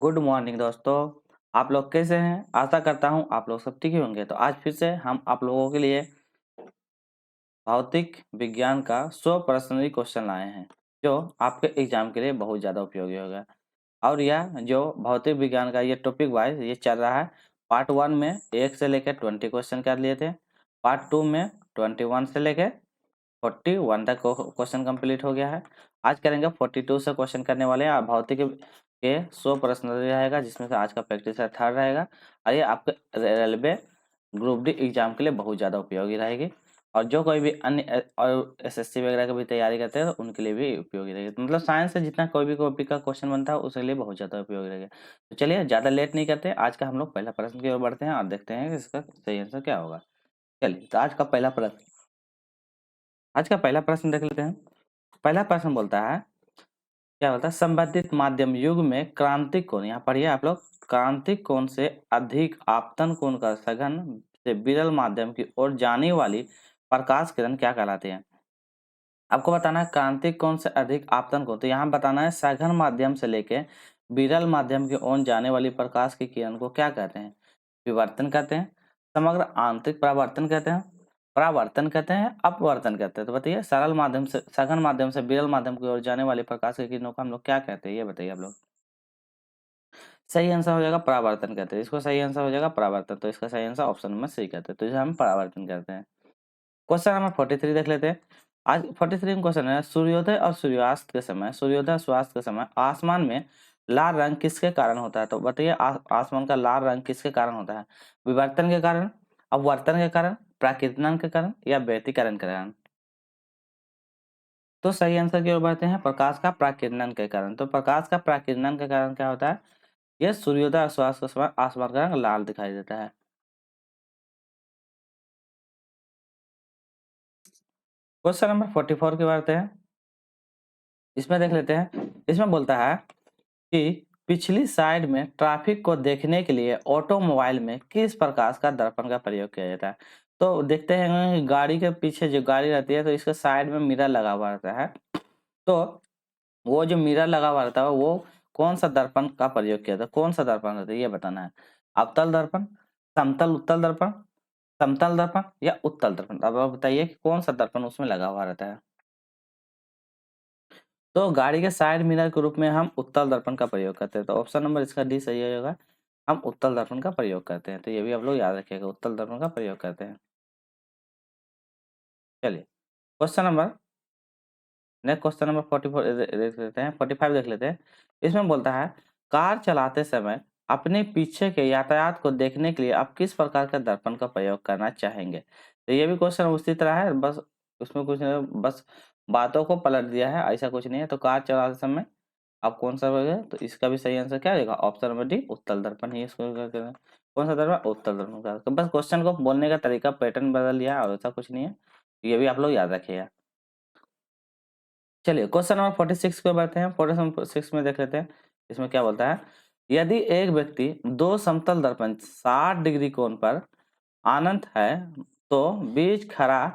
Good morning दोस्तों। आप लोग कैसे हैं? आशा करता हूं आप लोग सब ठीक ही होंगे। तो आज फिर से हम आप लोगों के लिए भौतिक विज्ञान का 100 प्रश्नों क्वेश्चन लाए हैं जो आपके एग्जाम के लिए बहुत ज़्यादा उपयोगी होगा। और यह जो भौतिक विज्ञान का ये टॉपिक वाइज ये चल रहा है। पार्ट 1 में 1 से लेकर 20 क्वेश्चन कर लिए थे। पार्ट 2 में 21 से लेकर 41 तक क्वेश्चन कंप्लीट हो गया है। आज करेंगे 42 से क्वेश्चन करने वाले हैं। भौतिक के 100 प्रश्न रहेगा जिसमें से आज का प्रैक्टिस थर्ड रहेगा। और ये आपके रेलवे ग्रुप डी एग्जाम के लिए बहुत ज़्यादा उपयोगी रहेगी। और जो कोई भी अन्य और एसएससी वगैरह की भी तैयारी करते हैं तो उनके लिए भी उपयोगी रहेगी। तो मतलब साइंस से जितना कोई भी टॉपिक का क्वेश्चन बनता है उसके लिए बहुत ज़्यादा उपयोगी रहेगा। तो चलिए ज़्यादा लेट नहीं करते, आज का हम लोग पहला प्रश्न की ओर बढ़ते हैं और देखते हैं कि इसका सही आंसर क्या होगा। चलिए, तो आज का पहला प्रश्न देख लेते हैं। पहला प्रश्न बोलता है, क्या बोलता है, संबंधित माध्यम युग में क्रांतिक कोण, यहाँ पढ़िए आप लोग, क्रांतिक कोण से अधिक आपतन कोण का सघन से विरल माध्यम की ओर जाने वाली प्रकाश किरण क्या कहलाती है। आपको बताना है क्रांतिक कोण से अधिक आपतन कोण, तो यहाँ बताना है सघन माध्यम से लेके विरल माध्यम की ओर जाने वाली प्रकाश की किरण को क्या कहते हैं। विवर्तन कहते हैं, समग्र आंतरिक परावर्तन कहते हैं, परावर्तन कहते हैं, अपवर्तन कहते हैं। तो बताइए, सरल माध्यम से सघन माध्यम से विरल माध्यम की ओर जाने वाली प्रकाश की किरणों को हम लोग क्या कहते हैं, ये बताइए आप लोग। सही आंसर हो जाएगा परावर्तन कहते हैं, इसको सही आंसर हो जाएगा परावर्तन। तो इसका सही आंसर ऑप्शन में सही कहते हैं, तो इसे हम परावर्तन कहते हैं। क्वेश्चन नंबर 43 देख लेते हैं। आज 43 में क्वेश्चन है, सूर्योदय और सूर्यास्त के समय, सूर्योदय और सूर्यास्त के समय आसमान में लाल रंग किसके कारण होता है। तो बताइए, आसमान का लाल रंग किसके कारण होता है। विवर्तन के कारण, अपवर्तन के कारण, प्राकृतन के कारण या व्यतिकरण के कारण। तो सही आंसर की ओर बढ़ते हैं, प्रकाश का प्राकृतन के कारण। तो प्रकाश का प्राकृतन के कारण क्या होता है, यह सूर्योदय और सूर्यास्त के समय आसमान का रंग लाल दिखाई देता है। क्वेश्चन नंबर 44 की बात है, इसमें देख लेते हैं। इसमें बोलता है कि पिछली साइड में ट्रैफिक को देखने के लिए ऑटोमोबाइल में किस प्रकार का दर्पण का प्रयोग किया जाता है। तो देखते हैं कि गाड़ी के पीछे जो गाड़ी रहती है तो इसके साइड में मिरर लगा हुआ रहता है। तो वो जो मिरर लगा हुआ रहता है वो कौन सा दर्पण का प्रयोग किया था, कौन सा दर्पण रहता है ये बताना है। अवतल दर्पण, समतल उत्तल दर्पण, समतल दर्पण या उत्तल दर्पण। अब आप बताइए कि कौन सा दर्पण उसमें लगा हुआ रहता है। तो गाड़ी के साइड मिरर के रूप में हम उत्तल दर्पण का प्रयोग करते हैं। तो ऑप्शन नंबर इसका डी सही होगा, हम उत्तल दर्पण का प्रयोग करते हैं। तो ये भी आप लोग याद रखिएगा, उत्तल दर्पण का प्रयोग करते हैं। चलिए, question number next question number 44 देख लेते हैं, 45 देख लेते हैं। इसमें बोलता है, कार चलाते समय अपने पीछे के यातायात को देखने के लिए आप किस प्रकार का दर्पण का प्रयोग करना चाहेंगे। तो ये भी क्वेश्चन उसी तरह है, बस उसमें कुछ नहीं, बस बातों को पलट दिया है, ऐसा कुछ नहीं है। तो कार चलाते समय आप कौन सा बोले, तो इसका भी सही आंसर क्या रहेगा, ऑप्शन नंबर डी उत्तल दर्पण ही इसको कौन सा दर्पण, उत्तल दर्पण का। तो बस क्वेश्चन को बोलने का तरीका पैटर्न बदल लिया और ऐसा कुछ नहीं है, ये भी आप लोग याद रखिएगा। चलिए, क्वेश्चन नंबर 46 पे बढ़ते हैं। 46 में देख लेते हैं, इसमें क्या बोलता है, यदि एक व्यक्ति दो समतल दर्पण 60 डिग्री कोण पर अनंत है तो बीच खड़ा,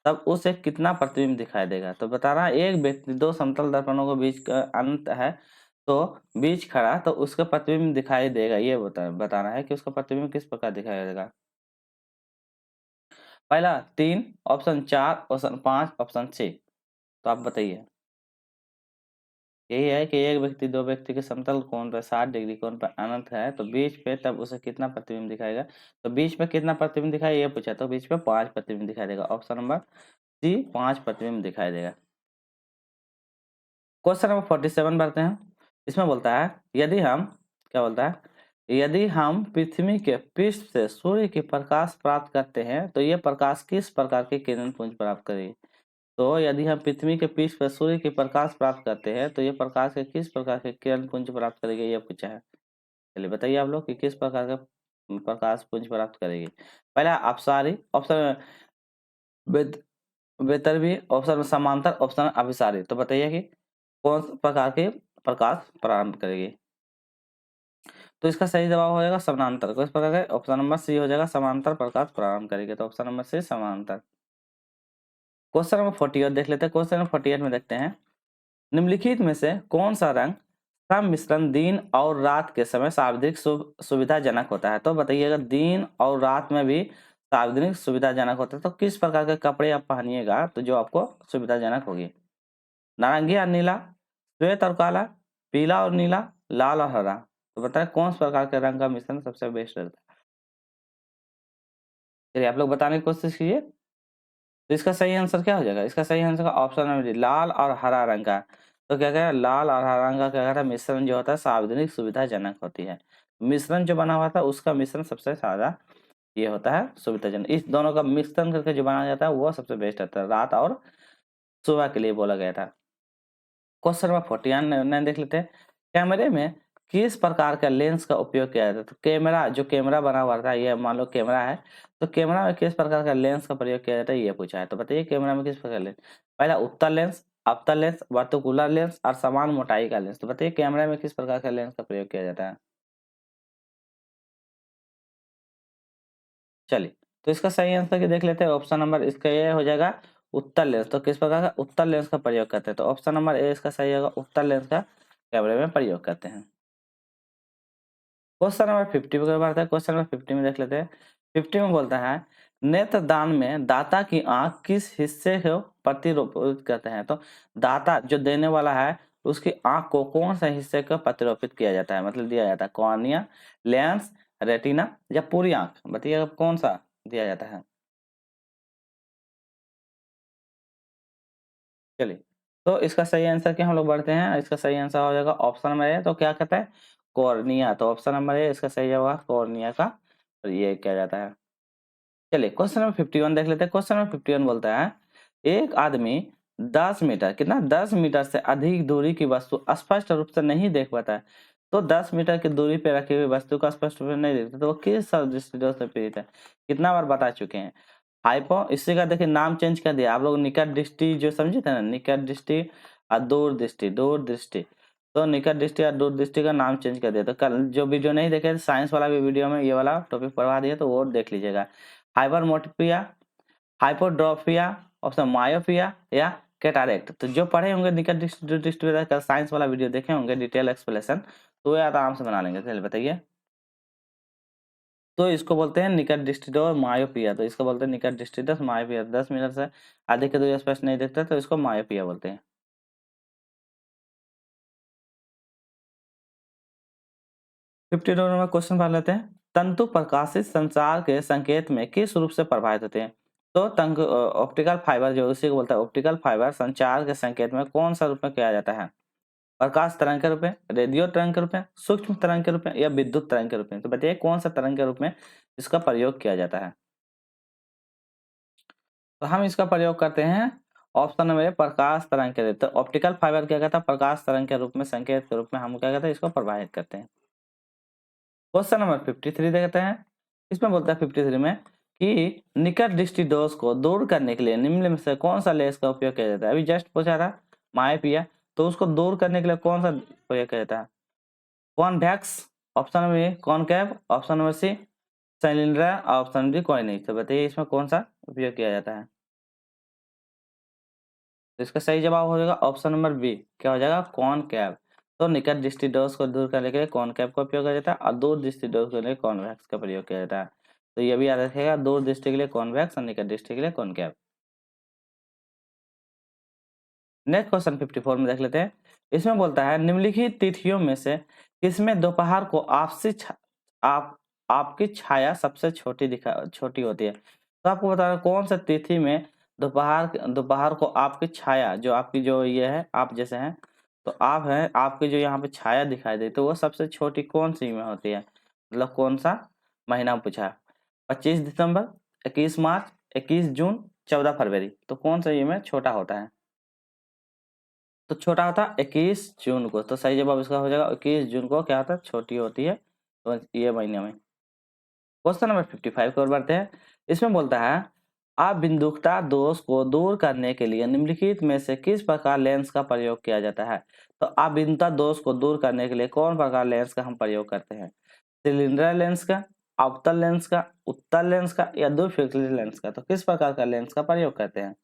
तब उसे कितना प्रतिबिंब दिखाई देगा। तो बता रहा है, एक व्यक्ति दो समतल दर्पणों के बीच का अनंत है तो बीच खड़ा तो उसका प्रतिबिंब दिखाई देगा। ये बताना है कि उसका प्रतिबिंब किस प्रकार दिखाई देगा। पहला 3, ऑप्शन 4, ऑप्शन 5, ऑप्शन 6। तो आप बताइए। यही है कि एक व्यक्ति दो व्यक्ति के समतल कोण पर 60 डिग्री कोण पर अनंत है तो बीच पे तब उसे कितना प्रतिबिंब दिखाएगा। तो बीच में कितना प्रतिबिंब दिखाई ये पूछा, तो बीच में 5 प्रतिबिंब दिखाई देगा। ऑप्शन नंबर सी 5 प्रतिबिंब दिखाई देगा। क्वेश्चन नंबर 47 बढ़ते हैं। इसमें बोलता है, यदि हम, क्या बोलता है, यदि हम पृथ्वी के पृष्ठ से सूर्य की प्रकाश प्राप्त करते हैं तो यह प्रकाश किस प्रकार के किरण पुंज प्राप्त करेगी। तो यदि हम पृथ्वी के पृष्ठ पर सूर्य की प्रकाश प्राप्त करते हैं तो ये प्रकाश के किस प्रकार के किरण पुंज प्राप्त करेगी, ये पूछा है। चलिए बताइए आप लोग कि किस प्रकार का प्रकाश पुंज प्राप्त करेगी। पहला अपसारी, ऑप्शन बेत बेतरबी, ऑप्शन समांतर, ऑप्शन अभिसारी। तो बताइए कि कौन प्रकार के प्रकाश प्रारंभ करेगी। तो इसका सही जवाब हो जाएगा समांतर। किस प्रकार का, ऑप्शन नंबर सी हो जाएगा, समांतर प्रकाश प्रारंभ करेगी। तो ऑप्शन नंबर सी समांतर। क्वेश्चन नंबर 48 देख लेते हैं। क्वेश्चन नंबर 48 में देखते हैं, निम्नलिखित में से कौन सा रंग सम्मिश्रण दिन और रात के समय सार्वजनिक सुविधाजनक होता है। तो बताइएगा, दिन और रात में भी सार्वजनिक सुविधाजनक होता है, तो किस प्रकार के कपड़े आप पहनिएगा तो जो आपको सुविधाजनक होगी? नारंगी और नीला, श्वेत और काला, पीला और नीला, लाल और हरा। तो बताएं कौन सा प्रकार के रंग का मिश्रण सबसे बेस्ट रहता है? चलिए आप लोग बताने की कोशिश कीजिए। तो इसका सही आंसर क्या हो जाएगा? इसका सही आंसर का ऑप्शन नंबर डी, लाल और हरा रंग का। तो क्या कह लाल और हरा रंग का क्या कहता है मिश्रण जो होता है सार्वजनिक सुविधाजनक होती है। मिश्रण जो बना हुआ था उसका मिश्रण सबसे ज्यादा ये होता है सुविधाजनक। इस दोनों का मिश्रण करके जो बनाया जाता है वो सबसे बेस्ट होता है, रात और सुबह के लिए बोला गया था। क्वेश्चन नंबर 49 देख लेते हैं। कैमरे में किस प्रकार का लेंस का उपयोग किया जाता है? तो कैमरा जो कैमरा बना हुआ था, ये मान लो कैमरा है, तो कैमरा में किस प्रकार का लेंस का प्रयोग किया जाता है ये पूछा है। तो बताइए कैमरा में किस प्रकार लेंस? पहला उत्तल लेंस, अवतल लेंस, वर्टिकुलर लेंस और समान मोटाई का लेंस। तो बताइए कैमरा में किस प्रकार का लेंस का प्रयोग किया जाता है? चलिए, तो इसका सही आंसर की देख लेते हैं। ऑप्शन नंबर इसका ये हो जाएगा उत्तल लेंस। तो किस प्रकार का उत्तल लेंस का प्रयोग करते हैं? तो ऑप्शन नंबर ए इसका सही होगा, उत्तल लेंस का कैमरे में प्रयोग करते हैं। क्वेश्चन नंबर 50 पे बात है। क्वेश्चन नंबर 50 में देख लेते हैं। 50 में बोलता है नेत्र दान में दाता की आंख किस हिस्से को प्रतिरोपित करते हैं? तो दाता जो देने वाला है उसकी आंख को कौन सा हिस्से को प्रतिरोपित किया जाता है, मतलब दिया जाता है? कॉर्निया, लेंस, रेटिना या पूरी आंख? बताइए कौन सा दिया जाता है? चलिए, तो इसका सही आंसर क्या हम लोग बढ़ते हैं। इसका सही आंसर हो जाएगा ऑप्शन नंबर ए। तो क्या कहता है? कॉर्निया। तो ऑप्शन नंबर ए इसका सही होगा कॉर्निया का ये किया जाता है। चलिए क्वेश्चन नंबर 51 देख लेते हैं। क्वेश्चन नंबर 51 बोलता है एक आदमी 10 मीटर कितना 10 मीटर से अधिक दूरी की वस्तु स्पष्ट रूप से नहीं देख पाता है। तो 10 मीटर की दूरी पे रखी हुई वस्तु को स्पष्ट रूप से नहीं देखता तो वो किस दृष्टिदोष से पीड़ित है? कितना बार बता चुके हैं। हाइपो, इसी का देखिए नाम चेंज कर दिया आप लोग। निकट दृष्टि जो समझे थे ना, निकट दृष्टि और दूर दृष्टि, दूर दृष्टि। तो निकट दृष्टि और दूर दृष्टि का नाम चेंज कर दिया। तो कल जो वीडियो नहीं देखे साइंस वाला भी वीडियो में ये वाला टॉपिक पढ़वा दिया, तो वो देख लीजिएगा। हाइपरमोटपिया, हाइपोड्रोफिया, ऑप्शन मायोपिया या कैटारेक्ट। तो जो पढ़े होंगे निकट दृष्टि दृष्टि का साइंस वाला वीडियो देखे होंगे डिटेल एक्सप्लेनेशन, तो ये आराम से बना लेंगे। चलिए बताइए। तो इसको बोलते हैं निकट दृष्टि और मायोपिया। तो इसको बोलते हैं निकट दृष्टि मायोपिया। 10 मिनट से अधिक की दूरी स्पष्ट नहीं देखते तो इसको मायोपिया बोलते हैं। 52 नंबर क्वेश्चन पढ़ लेते हैं। तंतु प्रकाशित संचार के संकेत में किस रूप से प्रभावित होते हैं? तो तंग ऑप्टिकल फाइबर जो उसी को बोलता है ऑप्टिकल फाइबर संचार के संकेत में कौन सा रूप में किया जाता है? प्रकाश तरंग के रूप में, रेडियो तरंग के रूप में, सूक्ष्म तरंग के रूप में या विद्युत तरंग के रूप में? तो बताइए कौन सा तरंग के रूप में इसका प्रयोग किया जाता है? तो हम इसका प्रयोग करते हैं ऑप्शन नंबर ए प्रकाश तरंग के रूप। तो ऑप्टिकल फाइबर क्या कहता है प्रकाश तरंग के रूप में संकेत के रूप में हम क्या कहते हैं इसको प्रवाहित करते हैं। क्वेश्चन नंबर 53 देखते हैं। इसमें बोलता है 53 में कि निकट दृष्टि दोष को दूर करने के लिए निम्न में से कौन सा लेंस का उपयोग किया जाता है? अभी जस्ट पूछा था मायोपिया, तो उसको दूर करने के लिए कौन सा प्रयोग किया जाता है? Convex, option number A concave, option number C cylinder, option number D conic. तो बताइए इसमें कौन सा उपयोग किया जाता है? तो इसका सही जवाब हो जाएगा ऑप्शन नंबर बी, क्या हो जाएगा कॉनकेव। तो निकट दृष्टि दोष को दूर करने के लिए कॉनकेव का उपयोग किया जाता है और दूर दृष्टि दोष के लिए कॉन्वेक्स का प्रयोग किया जाता है। तो ये भी याद रखिएगा, दूर दृष्टि के लिए कॉन्वेक्स और निकट दृष्टि के लिए कॉनकेव। नेक्स्ट क्वेश्चन 54 में देख लेते हैं। इसमें बोलता है निम्नलिखित तिथियों में से किसमें दोपहर को आपकी छाया सबसे छोटी होती है? तो आपको बताना कौन सा तिथि में दोपहर दोपहर को आपकी छाया जो आपकी जो ये है आप जैसे हैं, तो आप हैं आपकी जो यहाँ पे छाया दिखाई देती है तो वो सबसे छोटी कौन सी में होती है? मतलब कौन सा महीना में पूछा है? 25 दिसंबर, 21 मार्च, 21 जून, 14 फरवरी। तो कौन सा ये में छोटा होता है? तो छोटा होता है 21 जून को। तो सही जवाब इसका हो जाएगा 21 जून को क्या होता है छोटी होती है तो ये महीने में। क्वेश्चन नंबर 55 की ओर बढ़ते हैं। इसमें बोलता है अबिंदुकता दोष को दूर करने के लिए निम्नलिखित में से किस प्रकार लेंस का प्रयोग किया जाता है? तो अबिंदुकता दोष को दूर करने के लिए कौन प्रकार लेंस का हम प्रयोग करते हैं? सिलिंडर लेंस का, अवतल लेंस का, उत्तल लेंस का या द्विफोकल लेंस का? तो किस प्रकार का लेंस का प्रयोग करते हैं?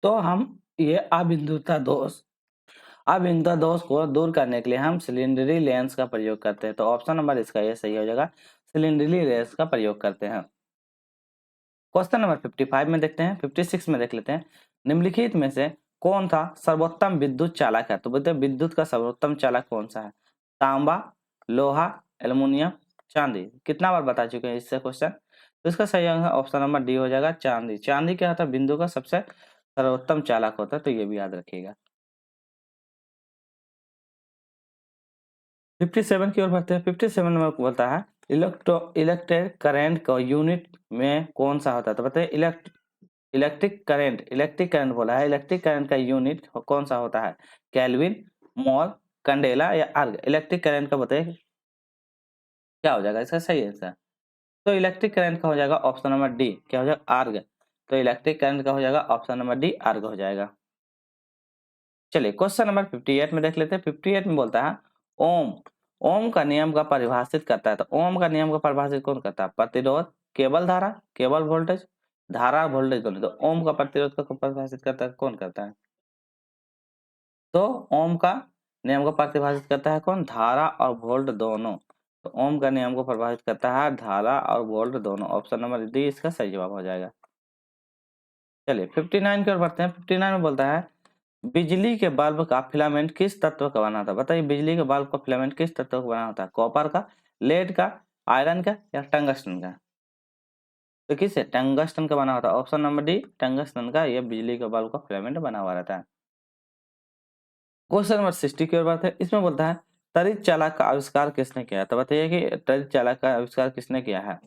तो हम ये अबिंदुता दोष अब इन दोष को दूर करने के लिए हम सिलेंडरी लेंस का प्रयोग करते हैं। तो ऑप्शन नंबर इसका ये सही हो जाएगा, सिलेंडरी लेंस का प्रयोग करते हैं। क्वेश्चन नंबर 55 में देखते हैं, 56 में देख लेते हैं। निम्नलिखित में से कौन सा सर्वोत्तम विद्युत चालक है? तो बोलते हैं विद्युत का सर्वोत्तम चालक कौन सा है? तांबा, लोहा, एल्युमिनियम, चांदी। कितना बार बता चुके हैं इससे क्वेश्चन। तो इसका सही आंसर ऑप्शन नंबर डी हो जाएगा, चांदी। चांदी क्या होता है? बिंदु का सबसे सर्वोत्तम चालक होता है, तो ये भी याद रखिएगा। 57 की ओर बढ़ते हैं। 57 में बोलता है इलेक्ट्रिक करंट का यूनिट में कौन सा होता है? तो बताइए इलेक्ट्रिक करंट बोला है, इलेक्ट्रिक करंट का यूनिट कौन सा होता है? केल्विन, मोल, कैंडेला या अर्ग। इलेक्ट्रिक करंट का बताइए क्या हो जाएगा इसका सही आंसर। तो इलेक्ट्रिक करंट का हो जाएगा ऑप्शन नंबर डी, क्या हो जाएगा? आर्ग। तो इलेक्ट्रिक करंट का हो जाएगा ऑप्शन नंबर डी, आर्ग हो जाएगा। चलिए क्वेश्चन नंबर 58 में देख लेते हैं। 58 में बोलता है ओम, ओम का नियम का परिभाषित करता है। तो ओम का नियम का परिभाषित कौन करता है? प्रतिरोध, केवल धारा, केवल वोल्टेज, धारा वोल्टेज दोनों। तो ओम का प्रतिरोध का परिभाषित करता है कौन करता है? तो ओम का नियम को परिभाषित करता है कौन? धारा और वोल्ट दोनों। तो ओम का नियम को परिभाषित करता है धारा और वोल्ट दोनों। ऑप्शन नंबर डी इसका सही जवाब हो जाएगा। चलिए 59 की ओर बढ़ते हैं। 59 में बोलता है बिजली के बल्ब का फिलामेंट किस तत्व का बना होता है? बताइए बिजली के बल्ब का फिलामेंट किस तत्व का बना होता है? कॉपर का, लेड का, आयरन का या टंगस्टन का? तो किससे? टंगस्टन का बना होता है। ऑप्शन नंबर डी, टंगस्टन का ये बिजली के बल्ब का फिलामेंट बना हुआ रहता है। क्वेश्चन नंबर 60 की ओर बात है। इसमें बोलता है तड़ित चालक का आविष्कार किसने किया? तो बताइए कि तड़ित चालक का आविष्कार किसने किया है?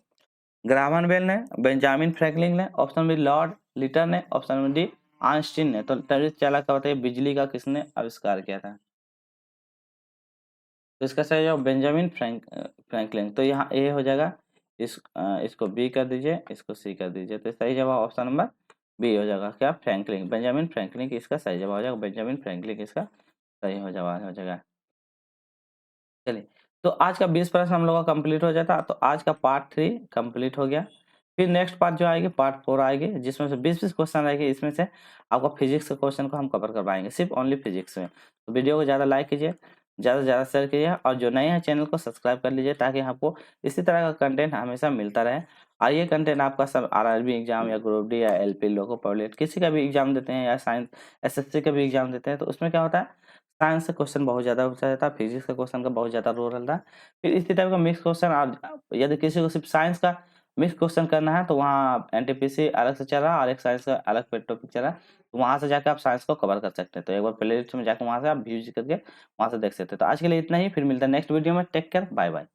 ग्राहम बेल ने, बेंजामिन फ्रैंकलिन ने, ऑप्शन बी लॉर्ड लिटर ने, ऑप्शन नंबर डी आइंस्टीन ने। तो तड़ित चालक का बताइए बिजली का किसने आविष्कार किया था? तो इसका सही जवाब बेंजामिन फ्रैंकलिन। तो यहाँ ए हो जाएगा, इसको बी कर दीजिए, इसको सी कर दीजिए। तो सही जवाब ऑप्शन नंबर बी हो जाएगा, क्या? फ्रैंकलिन, बेंजामिन फ्रैंकलिन की इसका सही जवाब हो जाएगा। बेंजामिन फ्रैंकलिन की इसका सही हो जवाब हो जाएगा। चलिए तो आज का 20 प्रश्न हम लोग का कंप्लीट हो जाता। तो आज का पार्ट 3 कंप्लीट हो गया। फिर नेक्स्ट पार्ट जो आएगी पार्ट 4 आएगी, जिसमें से 20-20 क्वेश्चन आएंगे। इसमें से आपका फिजिक्स के क्वेश्चन को हम कवर करवाएंगे, सिर्फ ओनली फिजिक्स में। तो वीडियो को ज़्यादा लाइक कीजिए, ज़्यादा से ज़्यादा शेयर कीजिए, और जो नए हैं चैनल को सब्सक्राइब कर लीजिए, ताकि आपको इसी तरह का कंटेंट हमेशा मिलता रहे। और ये कंटेंट आपका सब आरआरबी एग्जाम या ग्रुप डी या एलपी, लोको पायलट, किसी का भी एग्जाम देते हैं, या साइंस एसएससी का भी एग्जाम देते हैं, तो उसमें क्या होता है साइंस से क्वेश्चन बहुत ज़्यादा पूछा जाता है, फिजिक्स का क्वेश्चन का बहुत ज़्यादा रोल रहता है। फिर इसी टाइप का मिक्स क्वेश्चन, और यदि किसी को सिर्फ साइंस का मिक्स क्वेश्चन करना है, तो वहाँ एनटीपीसी अलग से चल रहा है और एक साइंस का अलग पे टॉपिक चल रहा है। तो वहाँ से जाकर आप साइंस को कवर कर सकते हैं। तो एक बार प्लेलिस्ट में जाकर वहाँ से आप व्यूज करके वहाँ से देख सकते हैं। तो आज के लिए इतना ही, फिर मिलता है नेक्स्ट वीडियो में। Take care, bye bye.